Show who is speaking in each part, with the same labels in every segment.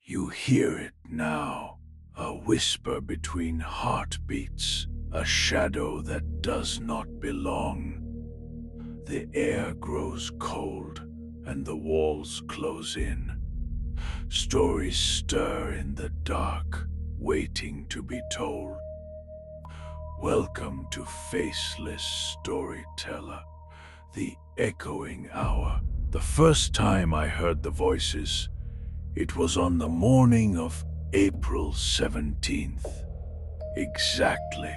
Speaker 1: You hear it now, a whisper between heartbeats, a shadow that does not belong. The air grows cold and the walls close in. Stories stir in the dark, waiting to be told. Welcome to Faceless Storyteller, the echoing hour. The first time I heard the voices, it was on the morning of April 17th, exactly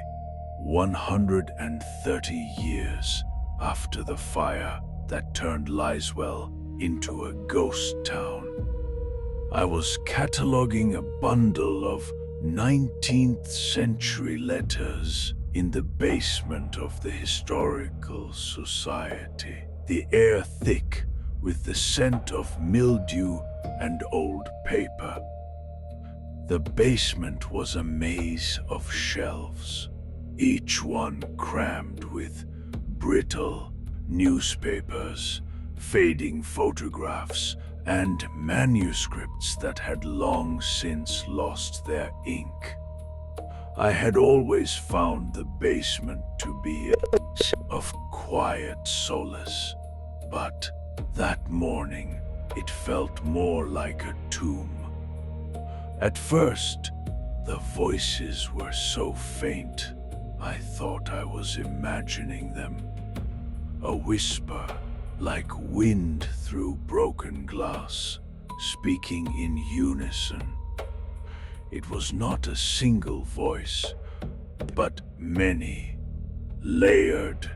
Speaker 1: 130 years after the fire that turned Liswell into a ghost town. I was cataloging a bundle of 19th century letters in the basement of the Historical Society, the air thick with the scent of mildew and old paper. The basement was a maze of shelves, each one crammed with brittle newspapers, fading photographs, and manuscripts that had long since lost their ink. I had always found the basement to be a place of quiet solace, but that morning it felt more like a tomb. At first, the voices were so faint, I thought I was imagining them. A whisper, like wind through broken glass, speaking in unison. It was not a single voice, but many, layered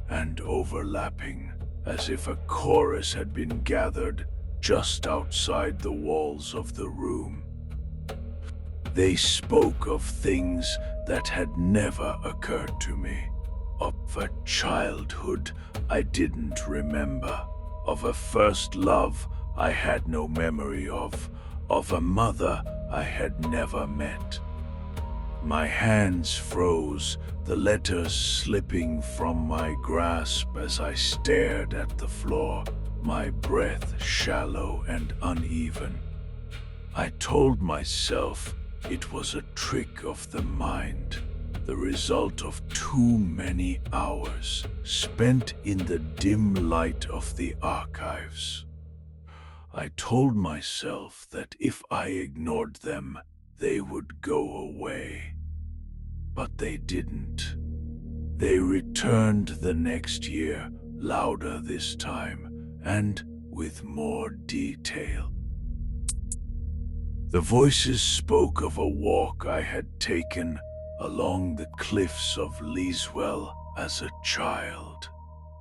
Speaker 1: and overlapping, as if a chorus had been gathered just outside the walls of the room. They spoke of things that had never occurred to me, of a childhood I didn't remember, of a first love I had no memory of a mother I had never met. My hands froze, the letters slipping from my grasp as I stared at the floor, my breath shallow and uneven. I told myself it was a trick of the mind, the result of too many hours spent in the dim light of the archives. I told myself that if I ignored them, they would go away. But they didn't. They returned the next year, louder this time, and with more detail. The voices spoke of a walk I had taken along the cliffs of Liswell as a child,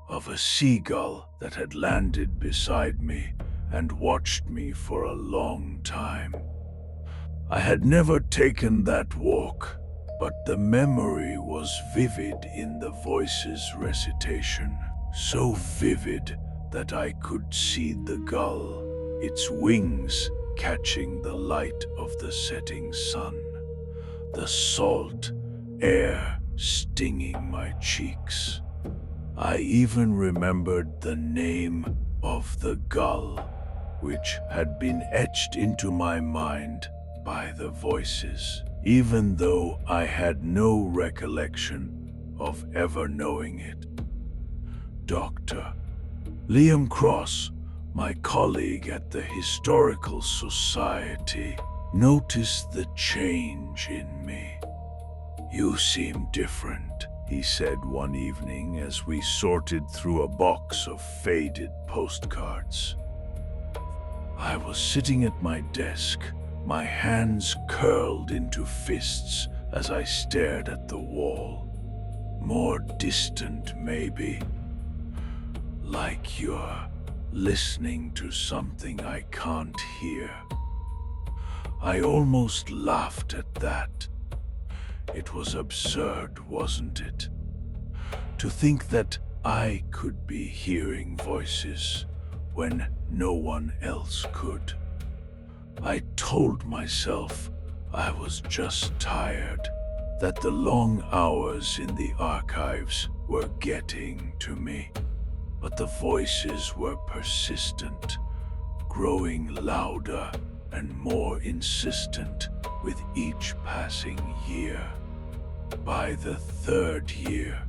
Speaker 1: of a seagull that had landed beside me and watched me for a long time. I had never taken that walk, but the memory was vivid in the voice's recitation, so vivid that I could see the gull, its wings catching the light of the setting sun, the salt air stinging my cheeks. I even remembered the name of the gull, which had been etched into my mind by the voices, even though I had no recollection of ever knowing it. Dr. Liam Cross, my colleague at the Historical Society, noticed the change in me. "You seem different," he said one evening as we sorted through a box of faded postcards. I was sitting at my desk, my hands curled into fists as I stared at the wall. More distant, maybe. Like you're listening to something I can't hear. I almost laughed at that. It was absurd, wasn't it? To think that I could be hearing voices when no one else could. I told myself I was just tired, that the long hours in the archives were getting to me. But the voices were persistent, growing louder and more insistent with each passing year. By the third year,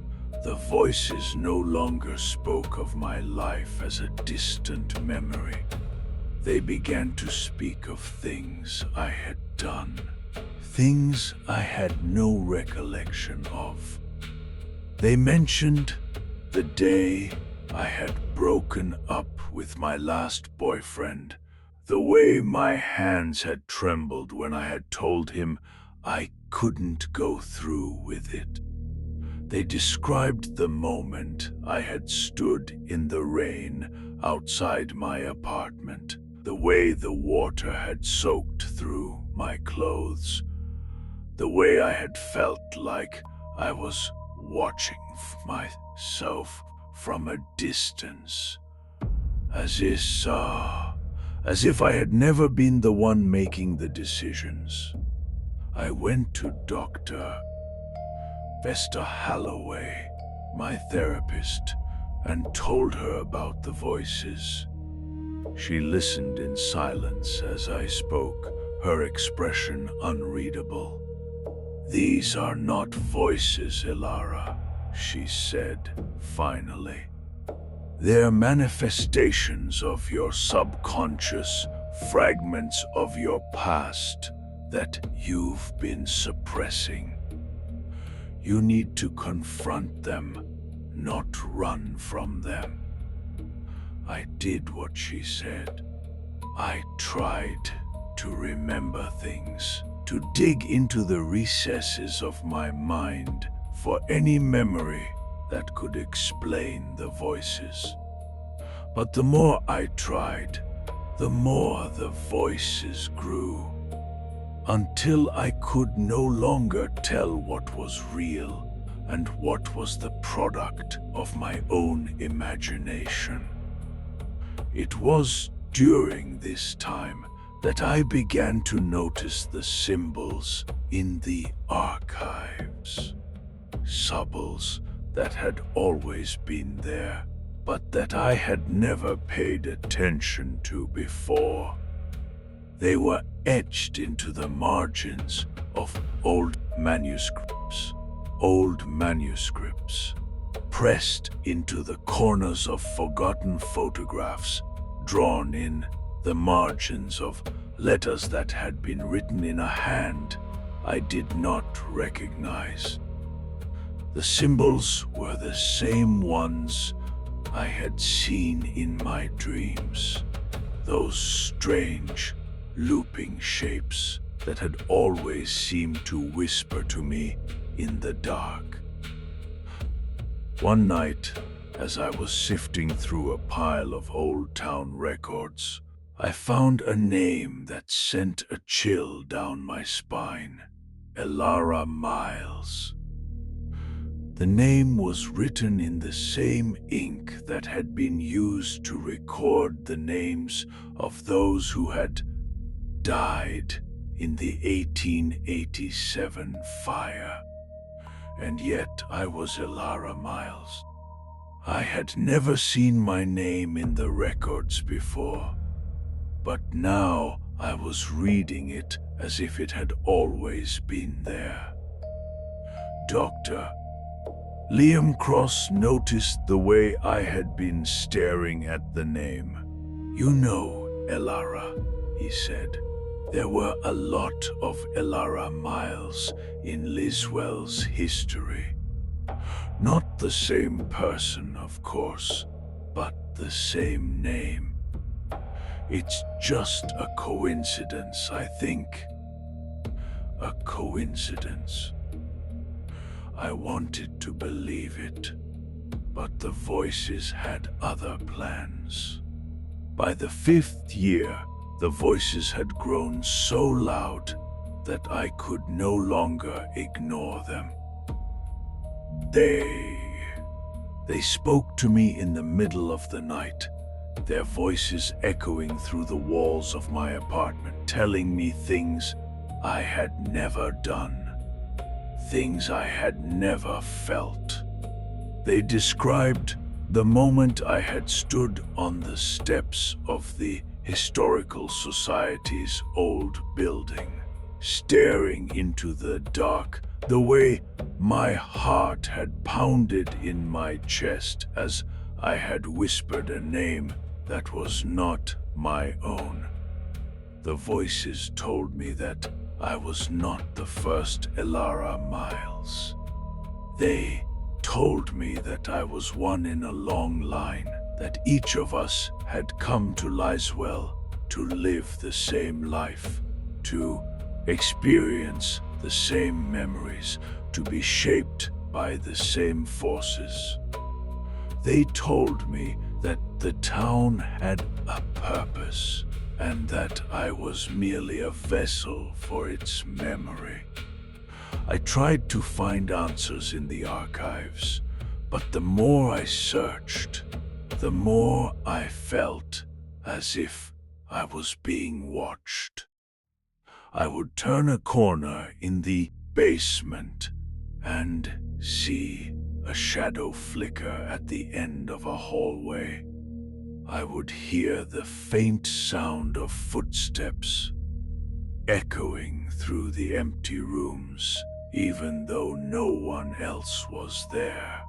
Speaker 1: the voices no longer spoke of my life as a distant memory. They began to speak of things I had done, things I had no recollection of. They mentioned the day I had broken up with my last boyfriend, the way my hands had trembled when I had told him I couldn't go through with it. They described the moment I had stood in the rain outside my apartment, the way the water had soaked through my clothes, the way I had felt like I was watching myself from a distance, as if I had never been the one making the decisions. I went to Dr. Vesta Holloway, my therapist, and told her about the voices. She listened in silence as I spoke, her expression unreadable. "These are not voices, Ilara," she said finally. "They're manifestations of your subconscious, fragments of your past that you've been suppressing. You need to confront them, not run from them." I did what she said. I tried to remember things, to dig into the recesses of my mind for any memory that could explain the voices. But the more I tried, the more the voices grew, until I could no longer tell what was real and what was the product of my own imagination. It was during this time that I began to notice the symbols in the archives. Symbols that had always been there, but that I had never paid attention to before. They were etched into the margins of old manuscripts, pressed into the corners of forgotten photographs, drawn in the margins of letters that had been written in a hand I did not recognize. The symbols were the same ones I had seen in my dreams, those strange, looping shapes that had always seemed to whisper to me in the dark. One night, as I was sifting through a pile of old town records, I found a name that sent a chill down my spine. Ilara Miles. The name was written in the same ink that had been used to record the names of those who had died in the 1887 fire. And yet I was Ilara Miles. I had never seen my name in the records before, but now I was reading it as if it had always been there. Dr. Liam Cross noticed the way I had been staring at the name. "You know, Ilara," he said, "there were a lot of Ilara Miles in Liswell's history. Not the same person, of course, but the same name. It's just a coincidence, I think. A coincidence." I wanted to believe it, but the voices had other plans. By the 5th year, the voices had grown so loud that I could no longer ignore them. They spoke to me in the middle of the night, their voices echoing through the walls of my apartment, telling me things I had never done, things I had never felt. They described the moment I had stood on the steps of the Historical Society's old building, staring into the dark the way my heart had pounded in my chest as I had whispered a name that was not my own. The voices told me that I was not the first Elara Miles. They told me that I was one in a long line, that each of us had come to Lisewell to live the same life, to experience the same memories, to be shaped by the same forces. They told me that the town had a purpose, and that I was merely a vessel for its memory. I tried to find answers in the archives, but the more I searched, the more I felt as if I was being watched. I would turn a corner in the basement and see a shadow flicker at the end of a hallway. I would hear the faint sound of footsteps echoing through the empty rooms, even though no one else was there.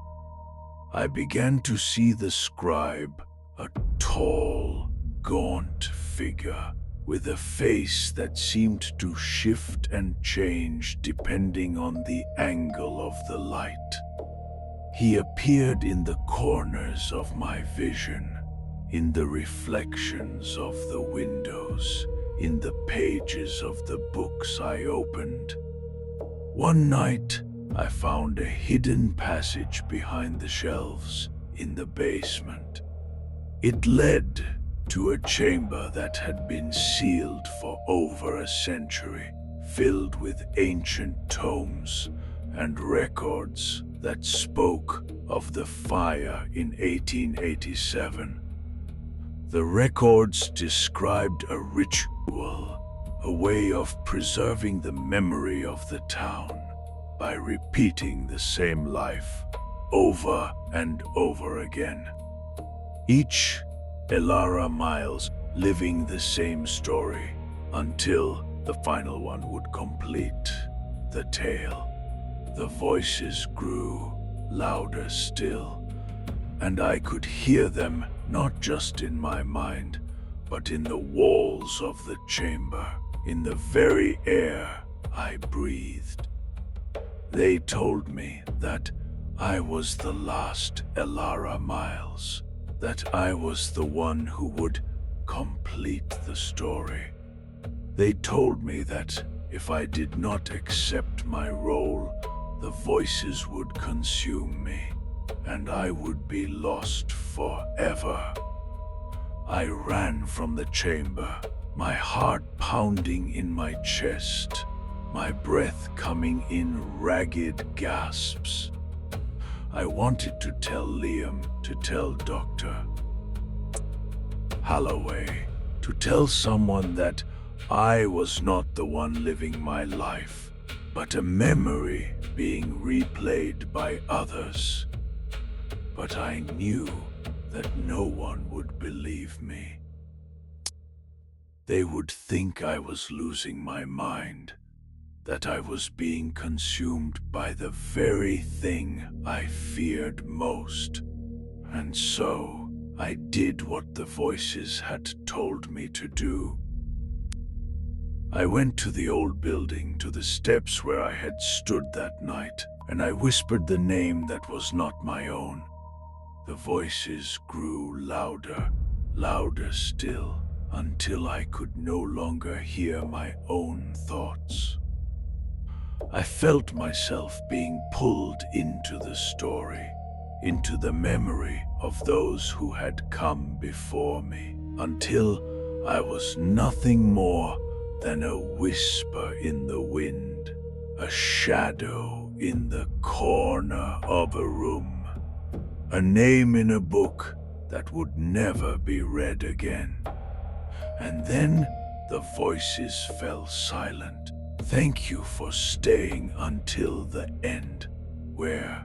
Speaker 1: I began to see the scribe, a tall, gaunt figure with a face that seemed to shift and change depending on the angle of the light. He appeared in the corners of my vision, in the reflections of the windows, in the pages of the books I opened. One night, I found a hidden passage behind the shelves in the basement. It led to a chamber that had been sealed for over a century, filled with ancient tomes and records that spoke of the fire in 1887. The records described a ritual, a way of preserving the memory of the town by repeating the same life over and over again. Each Elara Miles living the same story until the final one would complete the tale. The voices grew louder still, and I could hear them not just in my mind, but in the walls of the chamber, in the very air I breathed. They told me that I was the last Elara Miles, that I was the one who would complete the story. They told me that if I did not accept my role, the voices would consume me, and I would be lost forever. I ran from the chamber, my heart pounding in my chest, my breath coming in ragged gasps. I wanted to tell Liam, to tell Dr. Holloway, to tell someone that I was not the one living my life, but a memory being replayed by others. But I knew that no one would believe me. They would think I was losing my mind, that I was being consumed by the very thing I feared most. And so I did what the voices had told me to do. I went to the old building, to the steps where I had stood that night, and I whispered the name that was not my own. The voices grew louder, louder still, until I could no longer hear my own thoughts. I felt myself being pulled into the story, into the memory of those who had come before me, until I was nothing more than a whisper in the wind, a shadow in the corner of a room, a name in a book that would never be read again. And then the voices fell silent. Thank you for staying until the end, where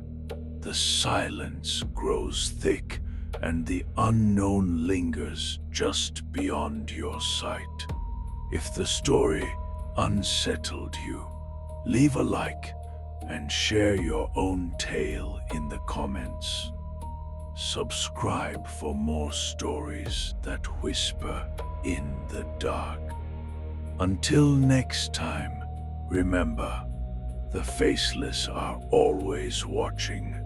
Speaker 1: the silence grows thick and the unknown lingers just beyond your sight. If the story unsettled you, leave a like and share your own tale in the comments. Subscribe for more stories that whisper in the dark. Until next time, remember, the faceless are always watching.